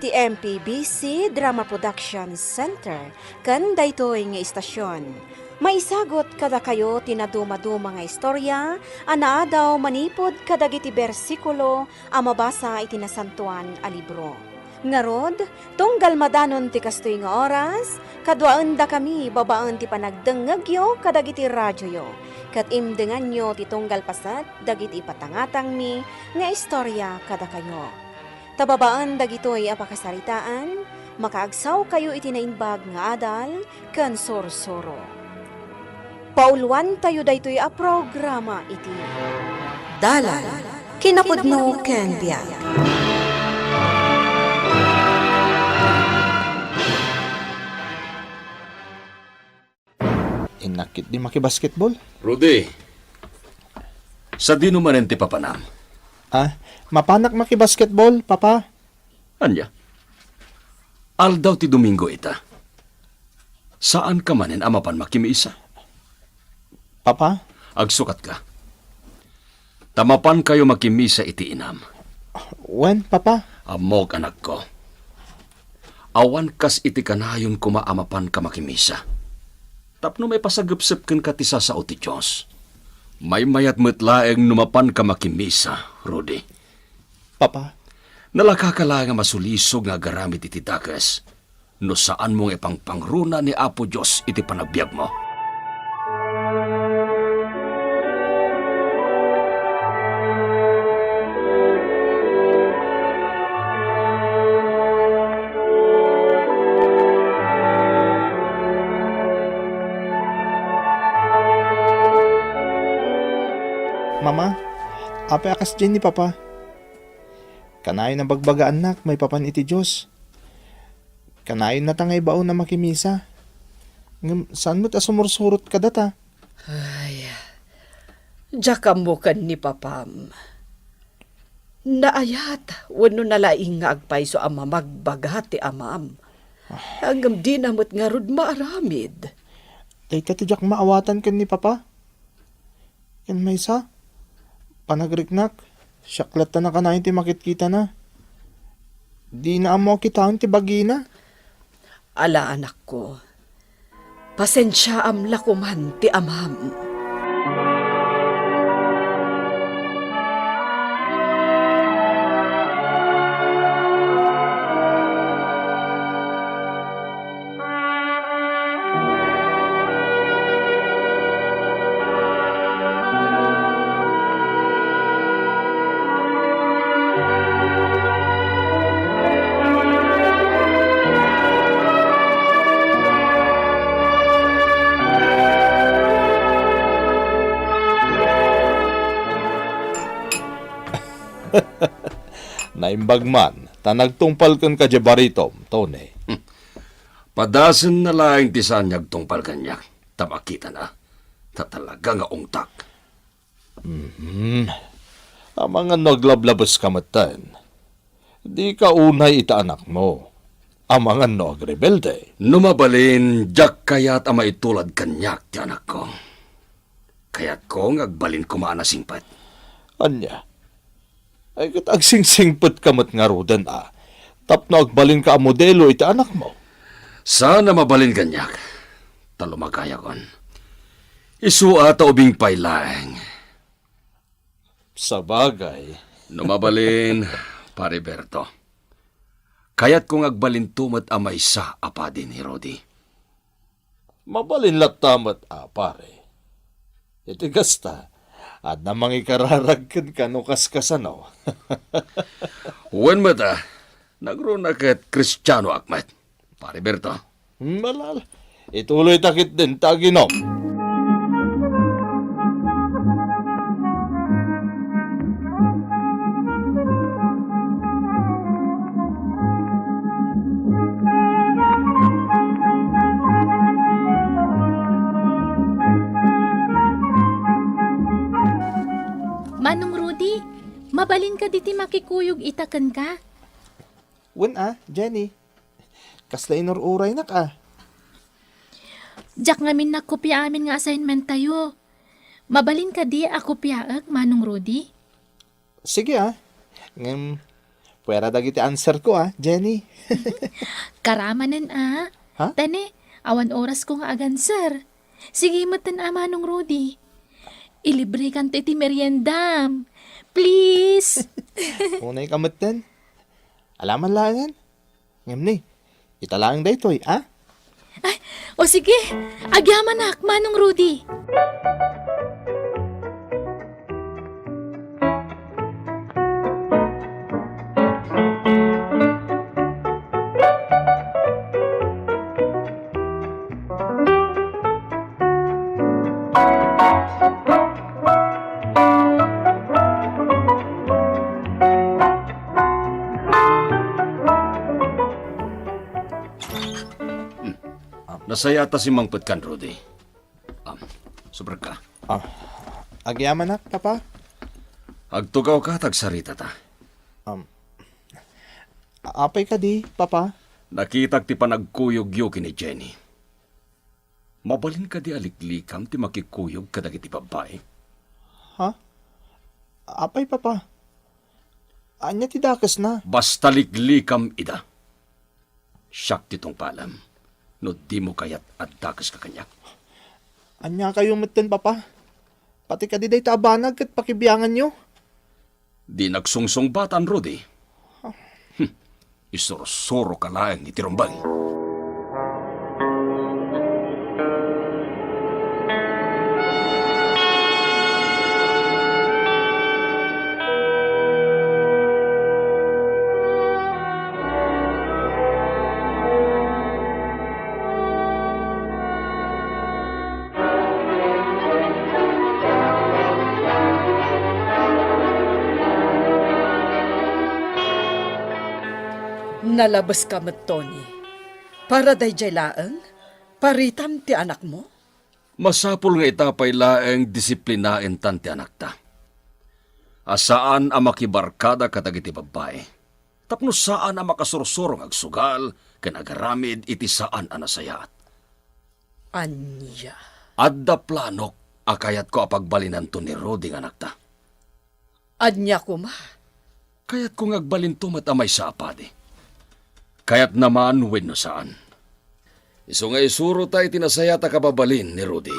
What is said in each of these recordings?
iti MPBC Drama Production Center ken daytoy nga istasyon. Maisagot kada kayo tinaduma-duma nga istorya, anaadaw manipod kadagiti bersikulo a mabasa iti nasantuan a libro. Ngarod, tunggal madanon ti kastoy nga oras, kadwaan da kami babaan ti panagdengegyo kadagiti radyo yo. Kat imdengan nyo ti tunggal pasat dagiti patangatang mi nga istorya kada kayo. Tababaan dagitoy apakasaritaan, makaagsaw kayo iti naimbag nga adal, ken sorsoro. Pauluan tayo daytoy a programa iti Dalan Kinapudno ken Biag. Inakit di makibasketball? Rudy, sa di naman ti papanam. Mapanak makibasketball, papa? Anya? Aldaw ti Domingo ita. Saan ka manin amapan makimiisa? Papa? Agsukat ka. Tamapan kayo makimisa iti inam. When, papa? Amog anak ko. Awan kas iti kanayon kumaamapan ka makimisa. Tapno may pasagupsip ken katisa sa ti Diyos. May mayat metlaeng numapan ka makimisa, Rudy. Papa? Nalakakala nga masulisog nga garamit iti dakas, no saan mong ipangpangruna ni Apo Diyos iti panagbiag mo. Mama, apay akas dyan ni papa. Kanayon na bagbaga anak, may papan iti Diyos. Kanayon na tangay baon na makimisa. Saan mo't asumursurot ka data? Ay, jakam mo kan ni papam. Naayat, wano nalaing nga agpay so ama magbaga ti amam. Hanggang di namot nga rod maaramid. Tay katidyak maawatan kan ni papa. Yan may sa? Panagriknak, syaklat na kanayon ti makitkita na. Di na amo kitaan ti bagina. Ala anak ko, pasensya am lakuman ti amam. Naimbag man, tanagtungpal kan ka jabaritom, Tone. Padasan na laing tisan niyagtungpal kanyak, tamakita na, tatalaga nga ungtak. Ang mga naglablabas kamatan, di ka unay ita anak mo. Ang mga nagrebelde. Numabalin, jak kayat ama itulad kanyak ti anak ko. Kaya't ko ngagbalin kumaan na simpat. Anya? Ay katagsing-singpet kamat nga rudan Tapno agbalin ka ang modelo iti anak mo. Sana mabalin kanyak, talumagaya kon. Isua ta ubing pailaeng. Sa bagay. Numabalin, Pariberto. Kaya't kung agbalin tumat amay sa apadin ni Rodi. Mabalin latamat pare. Iti gasta. At namang ikararagkan ka no kaskasanaw. Huwag mata, nagruna kat Kristiyano Akmat. Pariberto. Malal. Ituloy takit din taginom. Manong Rudy, mabalin ka diti makikuyog itaken ka. Wen Jenny. Kasla inururay na ka. Jak ngamin nakopya amin nga assignment tayo. Mabalin ka di ako piyaag, Manong Rudy? Sige Pwera dagiti answer ko Jenny. Karamanan Ha? Tane, awan oras ko nga agan, sir. Sige matan Manong Rudy. Ilibre kan ti meriendam. Please. Unay kamatan. Alaman lang yan. Ngam ni, italaang da ito'y, Ay, o sige, agyaman Manong Rudy. Nasaya ta si Mang Petkan, Rudy. Sobrang ka. Agyaman papa. Agtugaw ka, tagsarita ta. Apay ka di, papa. Nakitag ti panagkuyog-yo kini Jenny. Mabalin ka di aliklikam ti makikuyog kadag iti babae. Apay, papa. Anya ti dakas na. Basta liklikam ida. Siyak titong palam. No di mo kayat addakas ka kanyak. Anya kayo matan, papa. Pati ka di day taabanag kat pakibiyangan nyo. Di nagsungsong batan, Rudy. Isuro-suro ka lang iti rumbang. Nalabas ka mat, Tony. Para dayjay laeng, paritam ti anak mo. Masapul nga itapay laeng disiplinaen tan ti anak ta. Asaan ang makibarkada kadag iti babae. Tapno saan ang makasursurong agsugal, kanagaramid iti saan ang nasayaat. Anya. Adda planok, akayat ko apagbalinan to ni Rudy nga anak ta. Anya ko ma. Kayat ko ngagbalin to matamay sa apade. Kayat naman wenno saan. Iso nga isuro tayo tinasaya ta kababalin ni Rudy.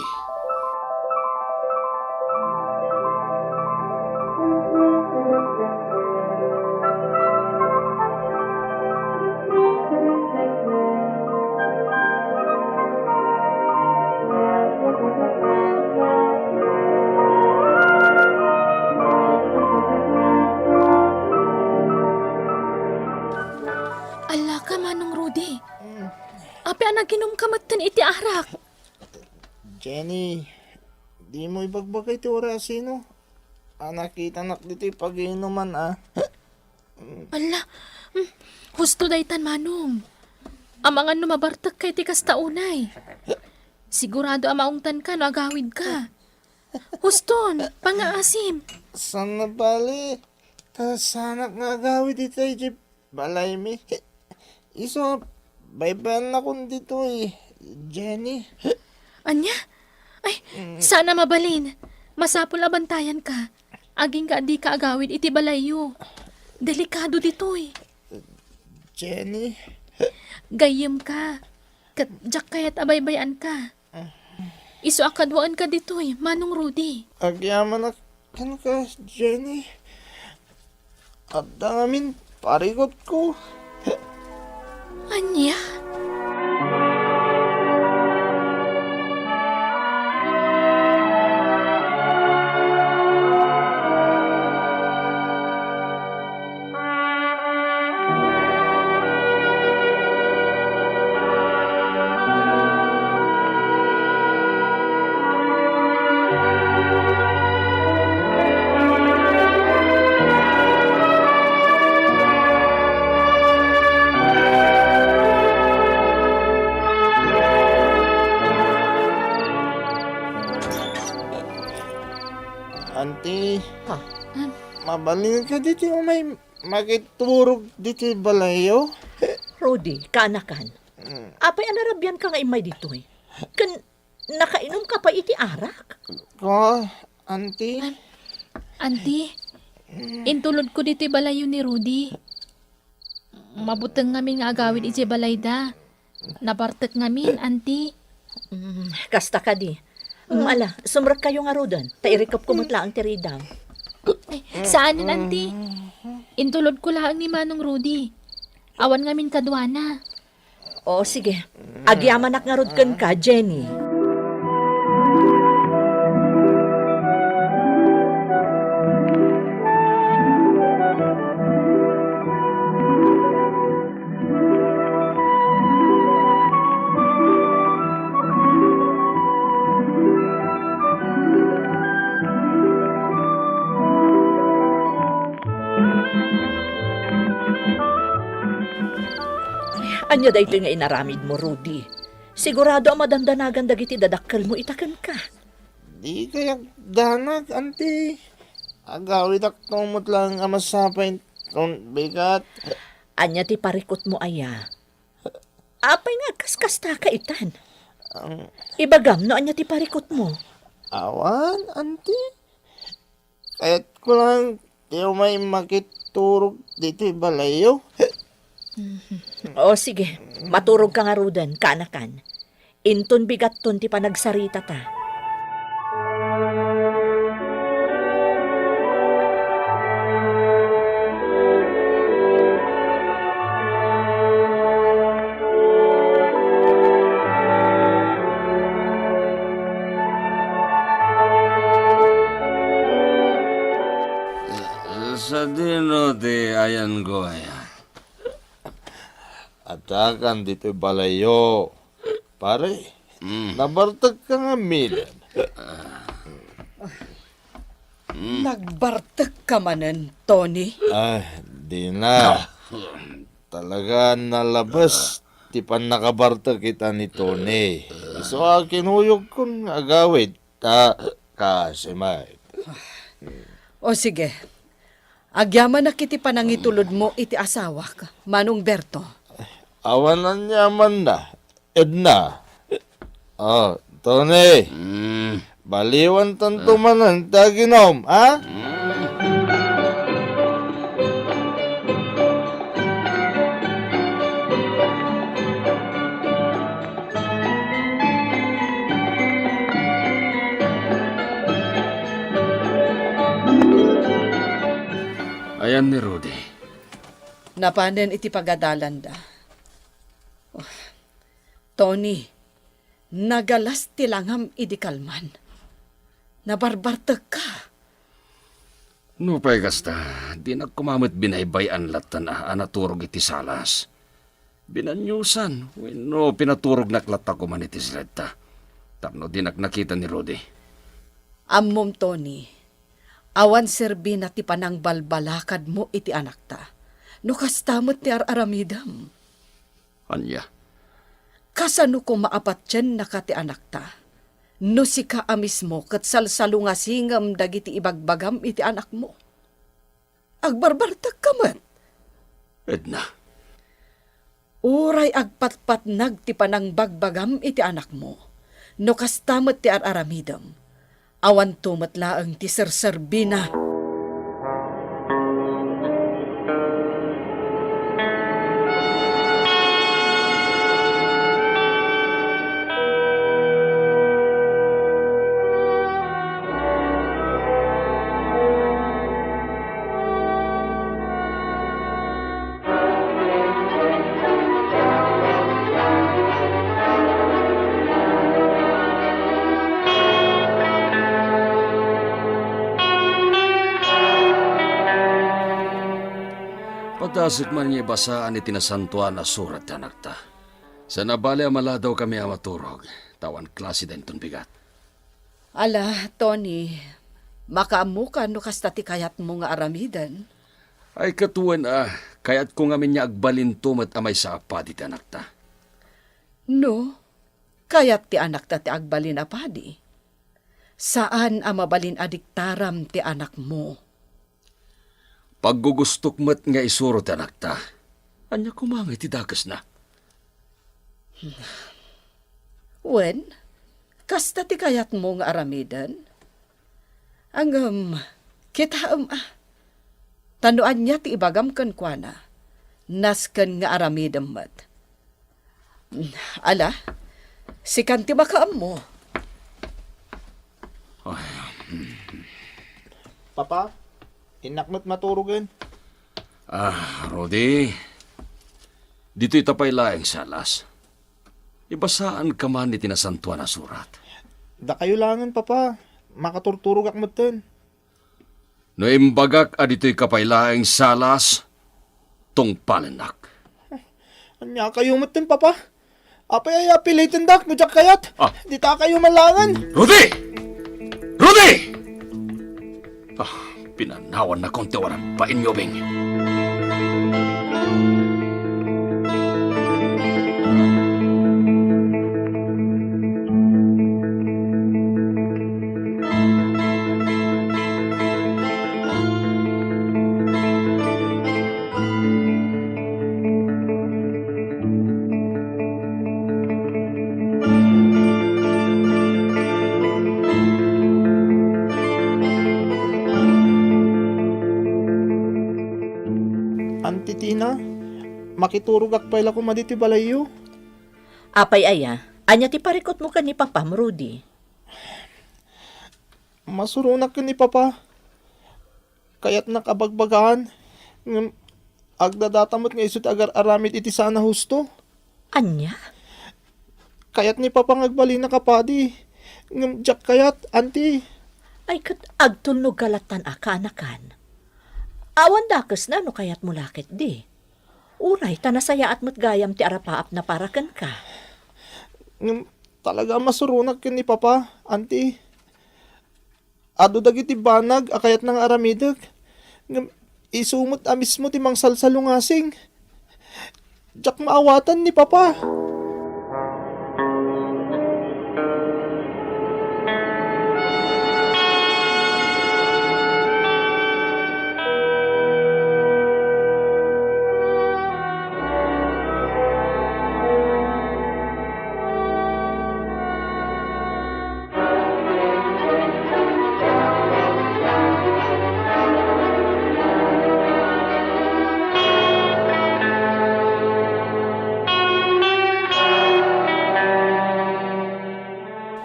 Ala ka Manong Rudy. Api anaginom ka matan iti arak. Jenny, di mo ibagbagay ti orasino. Nakita nak dito pag-inuman, Ala, husto daytan Manong. Amangan numabartak kay ti kastaunay. Sigurado amaungtan ka no agawid ka. Huston, pangaasim. Sana bali. Sanak nga gawid dito ay balay mi. Iso, baybayan na kung dito Jenny. Anya? Ay, sana mabalin. Masapul abantayan ka. Aging ka di ka agawid iti balayo. Delikado dito Jenny. Gayem ka. Kadyak kaya't abaybayan ka. Iso akadwaan ka dito Manong Rudy. Agyaman na kan ka, Jenny. At namin, parigot ko. Anya? Auntie, Ha? mabalin ka dito may makiturog dito balayo. Rudy, kaanakan. Apay anarabyan ka nga imay dito Kan nakainom ka pa iti arak. Ko, auntie. Auntie, intulod ko dito balayo ni Rudy. Mabuteng ngamin nga agawid iti balayda. Nabartek ngamin, auntie. Kasta ka di. Ala, sumrak kayo nga rodan. Tairikap kumutla ang tiridang. Ay, saanin, auntie? Intulod ko lang ni Manong Rudy. Awan ngamin kadwana. O sige, agyamanak nga rodken ka, Jenny. Anya da ito nga inaramid mo, Rudy. Sigurado ang madandanagan dagiti dadakkel mo itakan ka. Di kaya danag, ante. Agawid aktomot lang amasapay ton bigat. Anya ti parikot mo aya. Apay nga kaskas ta ka itan. Ibagam no anya ti parikot mo. Awan, ante. Kahit ko lang, tiyo may makiturog dito balayo. O sige, maturog ka nga rudan, kanakan. Inton bigat ton ti panagsarita ta. Sa dino di ayan ko ayan. Atakan dito balayo. Pare, nabartag ka nga milan. Nagbartek ka manen, Tony. Ay, di na. Talaga nalabas. Di pa nakabartag kita ni Tony. So, kinuyog kong agawid. Kasi, Mike. O sige, agyaman na kiti panangitulod mo iti asawa ka, Manong Berto. Awanan niya man na. Edna. Oh, Tony. Baliwan tanto manan. Taginom, ha? Ayan ni Rudy. Napanen iti pagadalan da. Oh, Tony, nagalas tilangham idi kalman. Nabarbartek ka. No pa'y kasta, di nagkumamit binaybayan latan anaturog iti salas. Binanyusan, no pinaturog naklata ko man iti sileta. Tapno di nakita ni Rudy. Ammom, Tony, awan serbi na ti panang balbalakad mo iti anak ta. No kastamot ti aramidam. Anya, Kasano ko maapat dyan na kati anak ta? No si ka mismo kat salsalungasingam dagiti ibagbagam iti anak mo. Agbarbartak ka man. Edna, Uray agpatpat ti panang bagbagam iti anak mo. No kastamot ti aramidam. Awan tumat laang ti serserbina. Patasik man niya basaan iti nasantuan na surat anak ta. Sa nabali amala daw kami amaturog. Tawan klase din ton bigat. Ala, Tony, makaamukan no kasta ti kayat mo nga aramidan. Ay katuan kaya't kung amin niya agbalin tumat amay sa apad iti anak ta. No, kayat ti anak ta ti agbalin apadi. Saan ang mabalin adiktaram ti anak mo? Paggugustok mat nga isuro ti anak ta. Anya kumangay ti dakas na. Wen, kasta ti kayat mo nga aramidan? Kita tanuan niya ti ibagam kan kwa na. nasken nga aramidem met. Ala, si kanti makaam mo. Papa, inakmat maturugan. Rodi, dito itapay laeng salas. Ibasaan ka man ni tinasantuan na surat. Da kayo langan, Papa. Makaturturog akmat No imbagak adito'y kapaylaeng salas, tong palanak. Anya kayo matin, Papa. Apay ay apilitin dak, mujak kayat. Di ta kayo malangan. Rudy! Rudy! Pinanawan na konti warang painyobing. Auntie Tina, makiturog akpay la ko maditi balayo. Apay aya, anya ti parikot mo ka ni Papa Rudy. Masurunak ka ni Papa. Kaya't nakabagbagaan. Agdadatamot nga isut agar aramid iti sana husto. Anya? Kaya't ni Papa ngagbali na kapadi. Jak kayat, auntie. Ay kat agtunog kalatan anakan. Awan dakas na no kayat mulakit di. Uray, tanasaya at matgayam ti arapaap na parakan ka. Talaga masurunak ka ni Papa, auntie. Ado dagiti banag, akayat ng aramidag. Isumot amis mo ti mang salsalungasing. Jak maawatan ni Papa.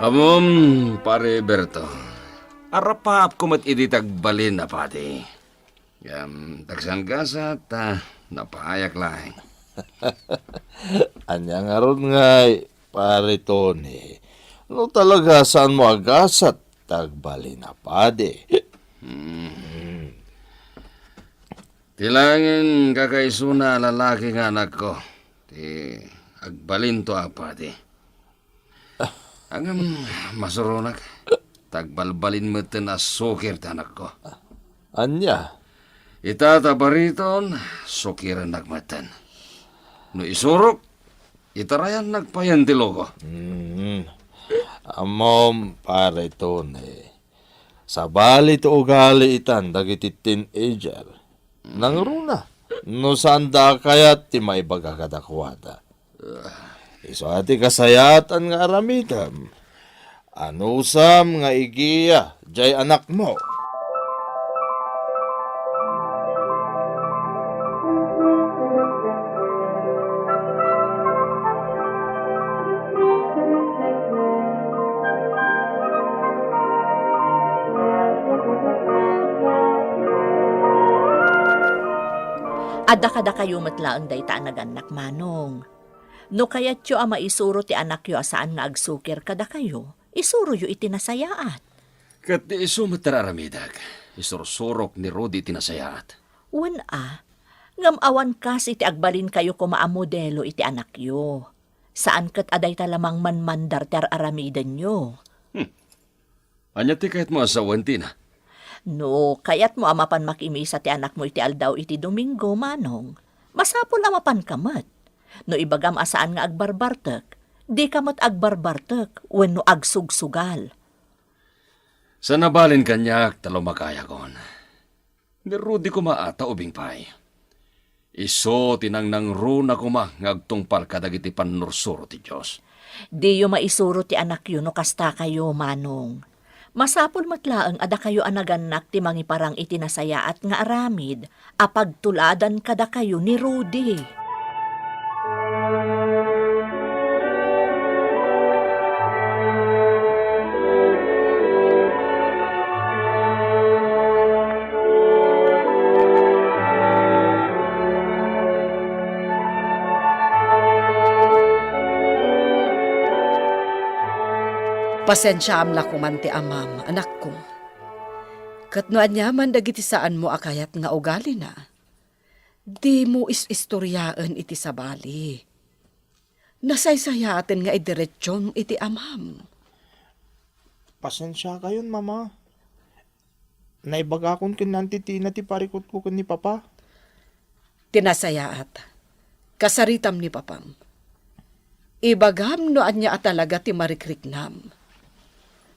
Amom, pare Berto. Arapap kumat iditag balin na pati. Tagsang gasa ta napahayak lang. Anya nga ron ngay, pare Tony. No talaga saan mo agasat tagbali na pade. Tilangin kakaisuna lalaki nga anak ko. Ti agbalin to apati. Agam masurunak. Tagbalbalin mo na sukir tanak ko. Anya? Itatabariton, sukiran nagmatan. No isurok, itarayan nagpayantilo ko. Amom, pare Tony. Sa bali to ugali itan, dagiti teenager. Nangruna. No sanda kayat ti may bagakadakwada. Iso ati kasayatan nga aramidam. Anusam nga igiya, jay anak mo. Ada kada kayo matlaang day ta naganak manong. No kayat yo ama isuro ti anak yo asaan nga agsukir kada kayo, isuro yo iti nasayaat. Kat di iso matararamidag. Isursurok ni Rudy tinasayaat. Wan ngam awan kas iti agbalin kayo kumaamodelo iti anak yo. Saan kat aday talamang manmandar ter aramidan yo. Anya ti kahit mo asawan tina. No, kayat mo amapan makimisa ti anak mo iti aldaw iti Domingo, manong. Masapol amapan kamat. No ibagam asaan nga agbarbartek, di kamat agbarbartek, wenno agsugsugal. Sa nabalin kanyak talo makaya kon. Ni Rudy ko maata ubing pay. Iso tinangnang runa kuma ngagtungpal kadagiti panursuro ti Diyos. Di yo maisuro ti anak yo no kasta kayo, manong. Masapul matlaang ada kayo anaganak ti mangiparang itinasayaat nga aramid, apag tuladan kada kayo ni Rudy. Pasensya amla ko man ti amam, anak ko. Katnoan niya man dagiti saan mo akayat nga ugali na. Di mo istoryaan iti sabali. Nasaysayaten nga idiretsyon iti amam. Pasensya kayon, mama. Naibagakon kin nanti ti parikot ko ni papa. Tinasayaat. Kasaritam ni papam. Ibagam no anya atalaga ti marikriknam.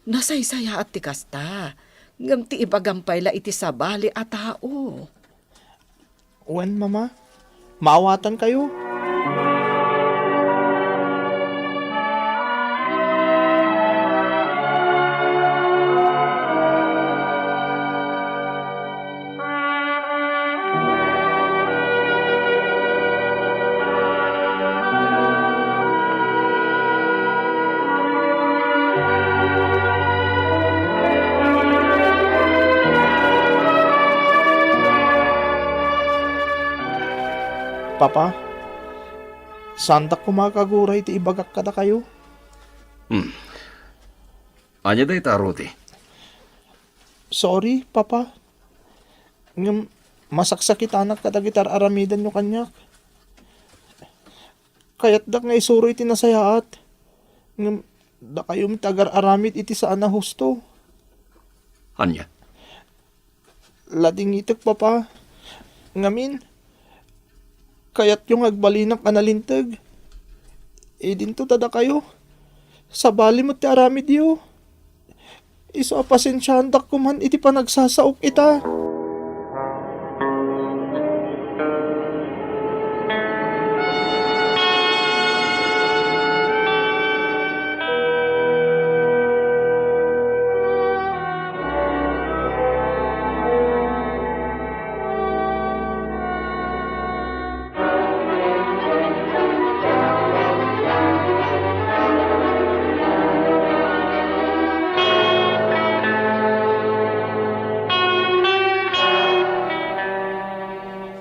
Nasaysaya at ti kasta, ngam ti ibagampay la iti sabali at tao. Wen, mama? Maawatan kayo? Papa, sanda kumakaguray ti ibagak kada kayo? Anya day ta, Rudy. Sorry, papa. Ngam masaksakit anak kada gitar aramidan nyo kanyak. Kaya't dak nga isuroy ti nasayaat. Ngam da kayo tagar aramid iti saan na husto. Anya? Lading itek, papa. Ngamin, kaya't yung agbalinak analintag. E dinto tada kayo. Sa bali mo ti aramid yo. Iso apasensyahan dak kuman iti panagsasaok ita.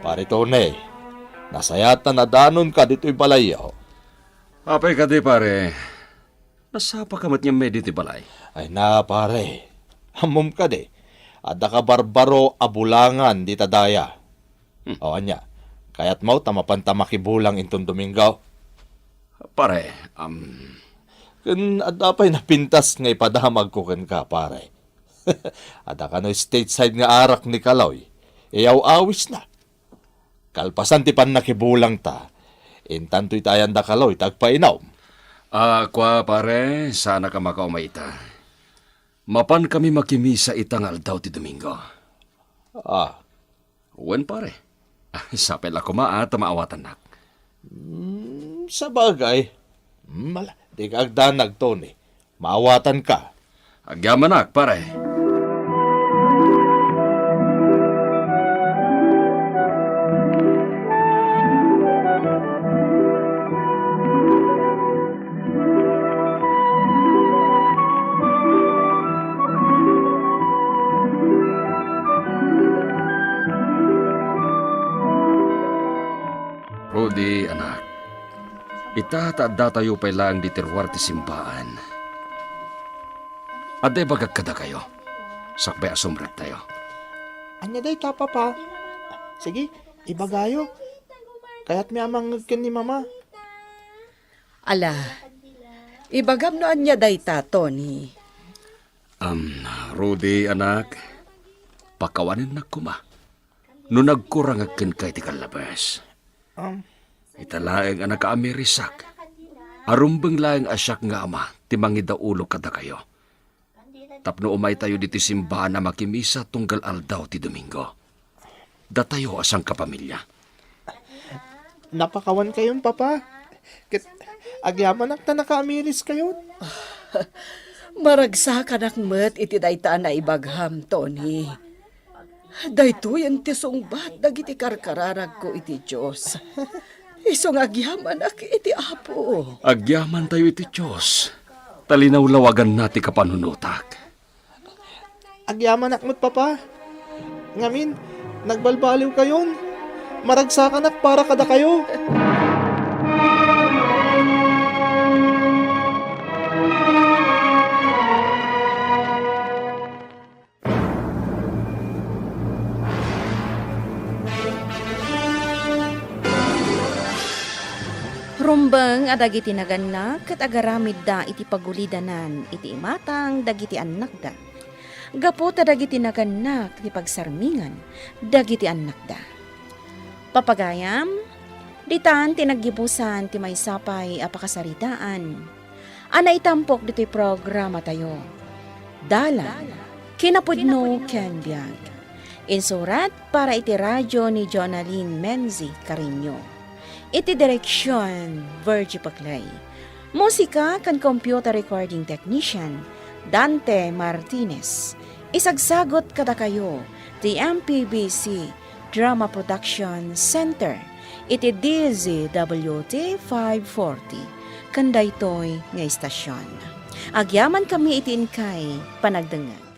Pare Tone, nasayatan na danon ka dito'y balayaw. Apay ka di, pare. Nasapa ka mat niya may diti balay. Ay na pare, hamom ka de. Ada ka barbaro abulangan di tadaya. O anya, kaya't mau tamapanta makibulang intong Domingaw. Pare, Kun ada pa'y napintas nga ipadamag ko ken ka pare. Ada ka no stateside nga arak ni Kaloy. Iyaw awis na. Kalpasan ti pan nakibulang ta. Intanto'y tayan da Kaloy tagpainaw. kwa pare, sana ka makaumaita. Mapan kami makimisa itang aldaw ti Domingo. Wen pare. Sapel ako maata maawatan nak. Sa bagay, di ka agdanag Tony. Maawatan ka. Agyaman nak, pare. Rudy, anak. Itataadda tayo pa lang di terwar ti simbaan. Aday bagag kada kayo. Sakbay asumrag tayo. Anya day ta, papa. Sige, ibagayo. Kaya't may amang ni mama. Ala, ibagam no anya dayta, Tony. Rudy, anak. Pakawanin na kuma. No nagkurang agkin kay ti kalabas. Italaeng anak ka amerisak. Arumbeng laeng asyak nga ama, timangi da ulo kada kayo. Tapno umay tayo diti simbahan na makimisa tunggal aldaw ti Domingo. Datayo asang kapamilya. Napakawan kayon, papa. Agyaman ak ta naka-amiris kayon. Maragsa ka nakmet iti dayta na ibagham, Tony. Dayto yan ti sungbat dagiti karkararag ko iti Diyos. Isong agyaman ak iti Apo. Agyaman tayo iti Diyos. Talinaw-lawagan nati kapanunutak. Agyaman akmat papa. Ngamin, nagbalbaliw kayon. Maragsakan ak para kada kayo. Rumbeng adagiti naganak ket agaramid da iti pagulidanan iti imatang dagiti anak da. Gapo ta dagiti naganak ti pagsarmingan dagiti anak da. Papagayam, ditan tinaggibusan ti maysapay a pakasaritaan. Ana itampok dito'y programa tayo. Dala, kinapudno ken biag. Insurat para iti radyo ni Jonaline Menzi Carino. Iti direksyon, Virgie Paclay. Musika kan computer recording technician, Dante Martinez. Isagsagot kada kayo, the MPBC Drama Production Center. Iti DZWT 540. Kanday to'y nga istasyon. Agyaman kami iti inkay panagdengag.